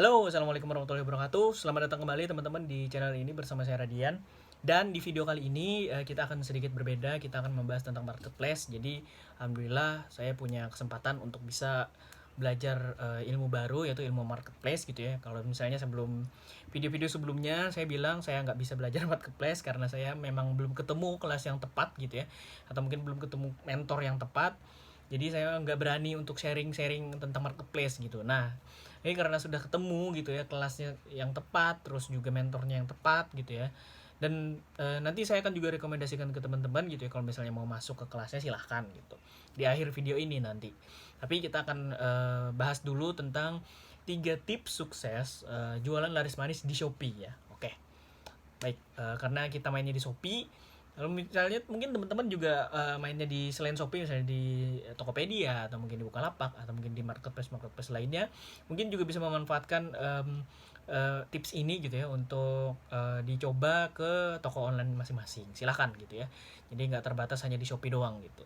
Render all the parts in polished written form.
Halo, assalamualaikum warahmatullahi wabarakatuh. Selamat datang kembali teman-teman di channel ini bersama saya Radian. Dan di video kali ini kita akan sedikit berbeda. Kita akan membahas tentang marketplace. Jadi, alhamdulillah saya punya kesempatan untuk bisa belajar ilmu baru, yaitu ilmu marketplace gitu ya. Kalau misalnya sebelum video-video sebelumnya saya bilang saya nggak bisa belajar marketplace karena saya memang belum ketemu kelas yang tepat gitu ya, atau mungkin belum ketemu mentor yang tepat. Jadi saya nggak berani untuk sharing-sharing tentang marketplace gitu. Nah, ini karena sudah ketemu gitu ya kelasnya yang tepat, terus juga mentornya yang tepat gitu ya. Dan nanti saya akan juga rekomendasikan ke teman-teman gitu ya, kalau misalnya mau masuk ke kelasnya silahkan gitu di akhir video ini nanti. Tapi kita akan bahas dulu tentang 3 tips sukses jualan laris manis di Shopee ya. Oke. Baik, karena kita mainnya di Shopee, kalau misalnya mungkin teman-teman juga mainnya di selain Shopee, misalnya di Tokopedia atau mungkin di Bukalapak atau mungkin di marketplace lainnya, mungkin juga bisa memanfaatkan tips ini gitu ya untuk dicoba ke toko online masing-masing. Silahkan gitu ya. Jadi nggak terbatas hanya di Shopee doang gitu.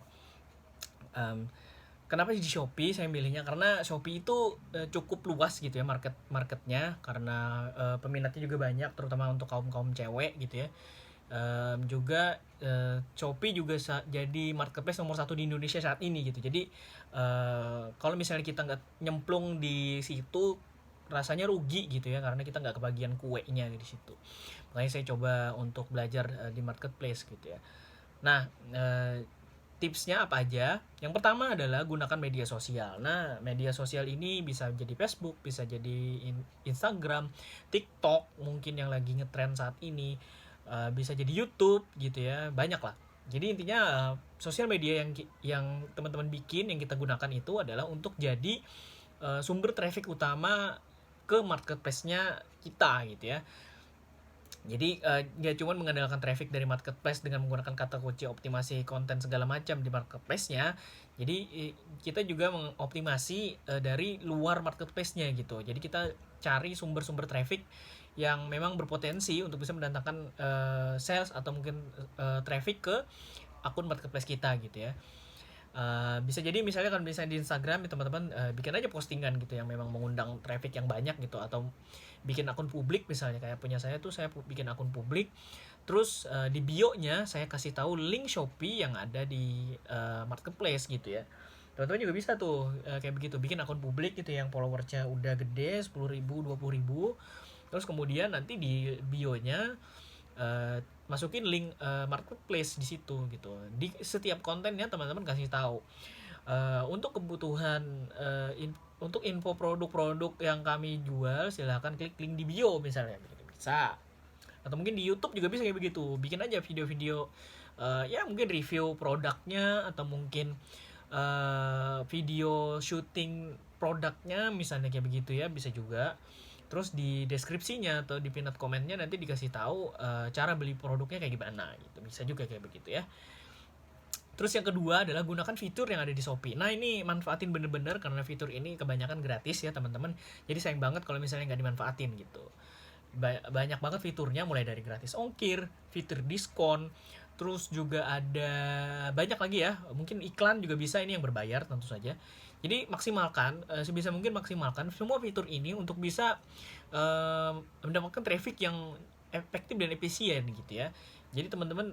Kenapa di Shopee saya milihnya? Karena Shopee itu cukup luas gitu ya marketnya, karena peminatnya juga banyak, terutama untuk kaum cewek gitu ya. Juga Shopee juga jadi marketplace nomor 1 di Indonesia saat ini gitu. Jadi kalau misalnya kita nggak nyemplung di situ, rasanya rugi gitu ya, karena kita nggak kebagian kuenya di situ. Makanya saya coba untuk belajar di marketplace gitu ya. Nah, tipsnya apa aja? Yang pertama adalah gunakan media sosial. Nah, media sosial ini bisa jadi Facebook, bisa jadi Instagram, TikTok mungkin yang lagi ngetrend saat ini, bisa jadi YouTube gitu ya, banyak lah. Jadi intinya sosial media yang teman-teman bikin, yang kita gunakan itu adalah untuk jadi sumber traffic utama ke marketplace-nya kita gitu ya. Jadi nggak cuma mengandalkan traffic dari marketplace dengan menggunakan kata kunci optimasi konten segala macam di marketplace-nya. Jadi kita juga mengoptimasi dari luar marketplace-nya gitu. Jadi kita cari sumber-sumber traffic yang memang berpotensi untuk bisa mendatangkan sales atau mungkin traffic ke akun marketplace kita gitu ya. Bisa jadi misalnya kalau misalnya di Instagram ya teman-teman bikin aja postingan gitu yang memang mengundang traffic yang banyak gitu, atau bikin akun publik misalnya kayak punya saya tuh, saya bikin akun publik, terus di bio-nya saya kasih tahu link Shopee yang ada di marketplace gitu ya. Teman-teman juga bisa tuh kayak begitu, bikin akun publik gitu yang followersnya udah gede 10.000 20.000, terus kemudian nanti di bio-nya masukin link marketplace di situ gitu. Di setiap kontennya teman-teman kasih tahu untuk kebutuhan untuk info produk-produk yang kami jual silahkan klik link di bio misalnya, begitu bisa. Atau mungkin di YouTube juga bisa kayak begitu, bikin aja video-video ya mungkin review produknya, atau mungkin video shooting produknya misalnya kayak begitu ya, bisa juga. Terus di deskripsinya atau di pinned komennya nanti dikasih tahu cara beli produknya kayak gimana gitu, bisa juga kayak begitu ya. Terus yang kedua adalah gunakan fitur yang ada di Shopee. Nah ini manfaatin bener-bener, karena fitur ini kebanyakan gratis ya teman-teman. Jadi sayang banget kalau misalnya nggak dimanfaatin gitu. Banyak banget fiturnya, mulai dari gratis ongkir, fitur diskon, terus juga ada banyak lagi ya, mungkin iklan juga bisa, ini yang berbayar tentu saja. Jadi maksimalkan sebisa mungkin, maksimalkan semua fitur ini untuk bisa mendapatkan traffic yang efektif dan efisien gitu ya. Jadi teman-teman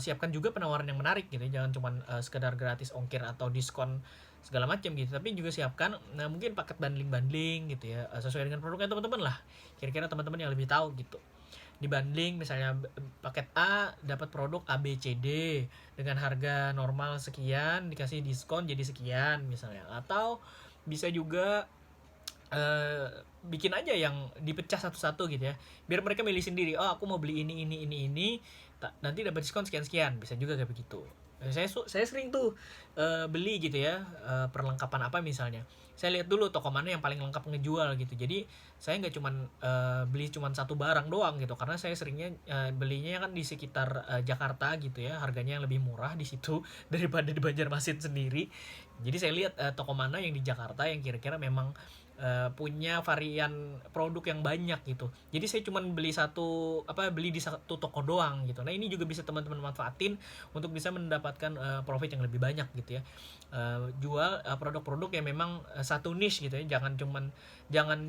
siapkan juga penawaran yang menarik gitu ya. Jangan cuma sekedar gratis ongkir atau diskon segala macam gitu, tapi juga siapkan mungkin paket bundling gitu ya, sesuai dengan produknya teman-teman lah. Kira-kira teman-teman yang lebih tahu gitu. Dibanding misalnya paket A dapat produk A B C D dengan harga normal sekian, dikasih diskon jadi sekian misalnya. Atau bisa juga bikin aja yang dipecah satu-satu gitu ya, biar mereka milih sendiri, oh aku mau beli ini, nanti dapat diskon sekian-sekian, bisa juga kayak begitu. Saya sering tuh beli gitu ya, perlengkapan apa misalnya, saya lihat dulu toko mana yang paling lengkap ngejual gitu. Jadi saya nggak cuman beli cuman satu barang doang gitu, karena saya seringnya belinya kan di sekitar Jakarta gitu ya, harganya yang lebih murah di situ daripada di Banjarmasin sendiri. Jadi saya lihat toko mana yang di Jakarta yang kira-kira memang punya varian produk yang banyak gitu. Jadi saya cuman beli di satu toko doang gitu. Nah, ini juga bisa teman-teman manfaatin untuk bisa mendapatkan profit yang lebih banyak gitu ya. Jual produk-produk yang memang satu niche gitu ya. Jangan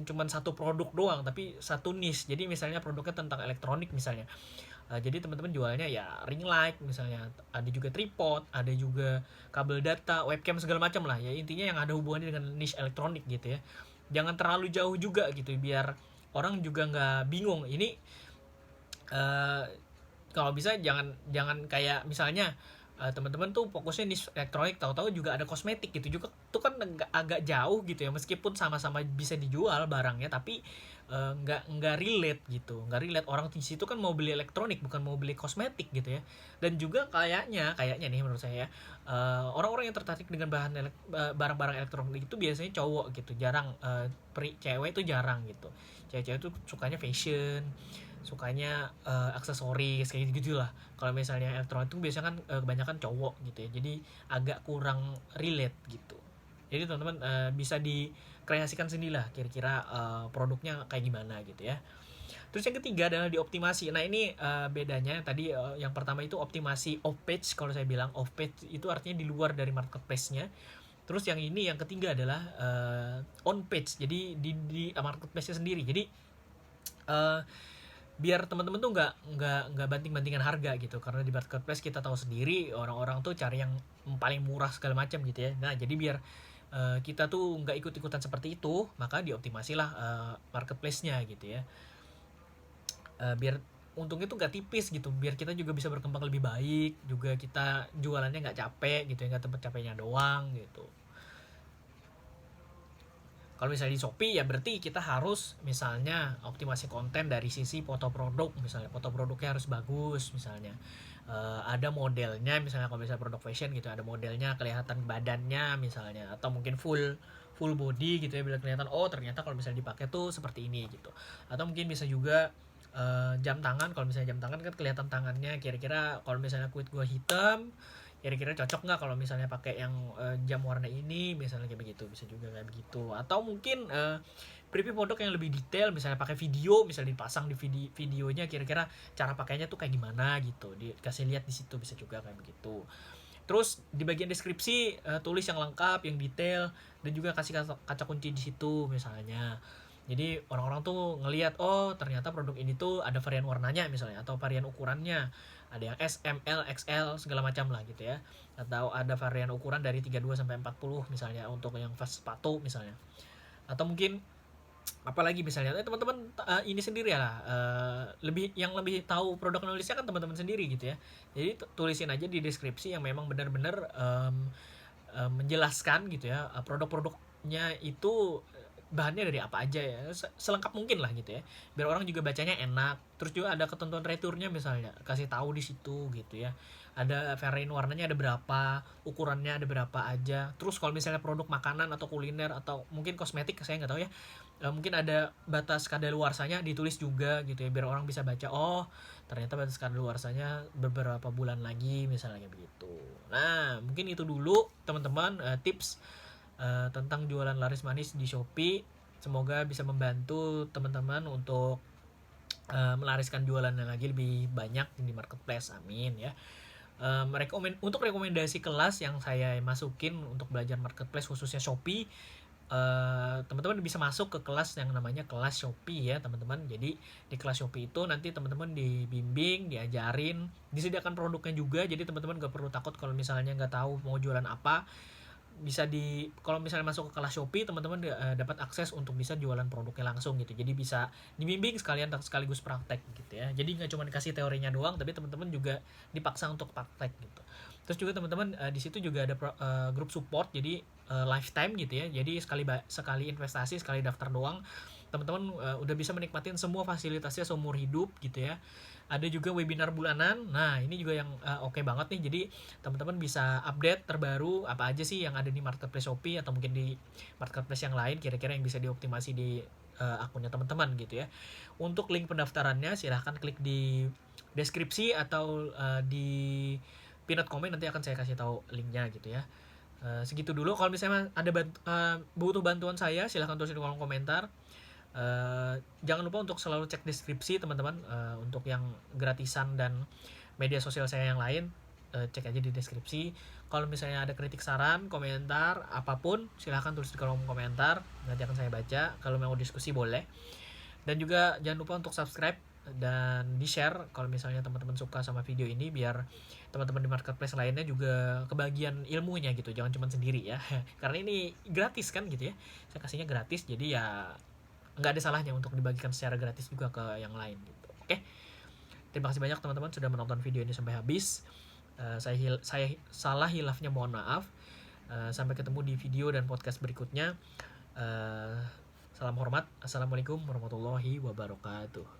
cuman satu produk doang, tapi satu niche. Jadi misalnya produknya tentang elektronik misalnya. Jadi teman-teman jualnya ya ring light misalnya, ada juga tripod, ada juga kabel data, webcam segala macam lah ya. Intinya yang ada hubungannya dengan niche elektronik gitu ya. Jangan terlalu jauh juga gitu biar orang juga nggak bingung. Ini eh, kalau bisa jangan jangan kayak misalnya teman-teman tuh fokusnya di elektronik, tahu-tahu juga ada kosmetik gitu juga, tuh kan agak jauh gitu ya, meskipun sama-sama bisa dijual barangnya, tapi nggak relate gitu, nggak relate. Orang di situ kan mau beli elektronik bukan mau beli kosmetik gitu ya. Dan juga kayaknya nih menurut saya orang-orang yang tertarik dengan barang-barang elektronik itu biasanya cowok gitu, jarang cewek itu jarang gitu. Cewek-cewek itu sukanya fashion, sukanya aksesoris kayak gitu lah. Kalau misalnya elektronik itu biasanya kan kebanyakan cowok gitu ya, jadi agak kurang relate gitu. Jadi teman-teman bisa dikreasikan sendiri lah kira-kira produknya kayak gimana gitu ya. Terus yang ketiga adalah dioptimasi. Nah, ini bedanya tadi, yang pertama itu optimasi off page. Kalau saya bilang off page itu artinya di luar dari marketplace-nya. Terus yang ini yang ketiga adalah on page. Jadi di marketplace-nya sendiri. Jadi uh, biar teman-teman tuh nggak banting-bantingan harga gitu, karena di marketplace kita tahu sendiri orang-orang tuh cari yang paling murah segala macam gitu ya. Nah, jadi biar kita tuh nggak ikut-ikutan seperti itu, maka dioptimasilah marketplace-nya gitu ya. Biar untungnya tuh nggak tipis gitu, biar kita juga bisa berkembang lebih baik, juga kita jualannya nggak capek gitu ya, nggak tempat capeknya doang gitu. Kalau misalnya di Shopee ya berarti kita harus misalnya optimasi konten dari sisi foto produk, misalnya foto produknya harus bagus misalnya. Ada modelnya misalnya, kalau misalnya produk fashion gitu ada modelnya, kelihatan badannya misalnya, atau mungkin full full body gitu ya, biar kelihatan oh ternyata kalau misalnya dipakai tuh seperti ini gitu. Atau mungkin bisa juga jam tangan. Kalau misalnya jam tangan kan kelihatan tangannya, kira-kira kalau misalnya kulit gua hitam kira-kira cocok nggak kalau misalnya pakai yang jam warna ini misalnya, kayak begitu. Bisa juga kayak begitu. Atau mungkin preview produk yang lebih detail, misalnya pakai video, misalnya dipasang di videonya kira-kira cara pakainya tuh kayak gimana gitu, dikasih lihat di situ, bisa juga kayak begitu. Terus di bagian deskripsi tulis yang lengkap, yang detail, dan juga kasih kaca kunci di situ misalnya. Jadi orang-orang tuh ngelihat oh ternyata produk ini tuh ada varian warnanya misalnya, atau varian ukurannya. Ada yang S, M, L, XL segala macam lah gitu ya. Atau ada varian ukuran dari 32 sampai 40 misalnya untuk yang sepatu misalnya. Atau mungkin apalagi misalnya teman-teman ini sendiri ya lah, lebih tahu produk nulisnya kan teman-teman sendiri gitu ya. Jadi tulisin aja di deskripsi yang memang benar-benar menjelaskan gitu ya, produk-produknya itu bahannya dari apa aja ya, selengkap mungkin lah gitu ya, biar orang juga bacanya enak. Terus juga ada ketentuan returnya misalnya, kasih tahu di situ gitu ya. Ada varian warnanya ada berapa, ukurannya ada berapa aja. Terus kalau misalnya produk makanan atau kuliner atau mungkin kosmetik, saya nggak tahu ya, mungkin ada batas kadaluarsanya ditulis juga gitu ya, biar orang bisa baca oh ternyata batas kadaluarsanya beberapa bulan lagi misalnya, kayak begitu. Nah, mungkin itu dulu teman-teman tips tentang jualan laris manis di Shopee. Semoga bisa membantu teman-teman untuk melariskan jualannya lagi lebih banyak di marketplace. Amin ya. Untuk rekomendasi kelas yang saya masukin untuk belajar marketplace khususnya Shopee, teman-teman bisa masuk ke kelas yang namanya kelas Shopee ya teman-teman. Jadi di kelas Shopee itu nanti teman-teman dibimbing, diajarin, disediakan produknya juga. Jadi teman-teman gak perlu takut kalau misalnya nggak tahu mau jualan apa. Kalau misalnya masuk ke kelas Shopee, teman-teman dapat akses untuk bisa jualan produknya langsung gitu. Jadi bisa dibimbing sekaligus praktek gitu ya. Jadi nggak cuma dikasih teorinya doang, tapi teman-teman juga dipaksa untuk praktek gitu. Terus juga teman-teman di situ juga ada grup support, jadi lifetime gitu ya. Jadi sekali investasi, sekali daftar doang, teman-teman udah bisa menikmatin semua fasilitasnya seumur hidup gitu ya. Ada juga webinar bulanan. Nah, ini juga yang oke banget nih. Jadi teman-teman bisa update terbaru apa aja sih yang ada di marketplace Shopee atau mungkin di marketplace yang lain, kira-kira yang bisa dioptimasi di akunnya teman-teman gitu ya. Untuk link pendaftarannya silahkan klik di deskripsi atau di pinned comment, nanti akan saya kasih tahu linknya gitu ya. Segitu dulu. Kalau misalnya ada butuh bantuan saya, silahkan tulis di kolom komentar. Jangan lupa untuk selalu cek deskripsi teman-teman, untuk yang gratisan dan media sosial saya yang lain, cek aja di deskripsi. Kalau misalnya ada kritik, saran, komentar apapun, silahkan tulis di kolom komentar, nanti akan saya baca. Kalau mau diskusi boleh. Dan juga jangan lupa untuk subscribe dan di share kalau misalnya teman-teman suka sama video ini, biar teman-teman di marketplace lainnya juga kebagian ilmunya gitu, jangan cuma sendiri ya. Karena ini gratis kan gitu ya, saya kasihnya gratis, jadi ya nggak ada salahnya untuk dibagikan secara gratis juga ke yang lain gitu. Oke, terima kasih banyak teman-teman sudah menonton video ini sampai habis. Saya salah hilafnya mohon maaf. Sampai ketemu di video dan podcast berikutnya. Salam hormat. Assalamualaikum warahmatullahi wabarakatuh.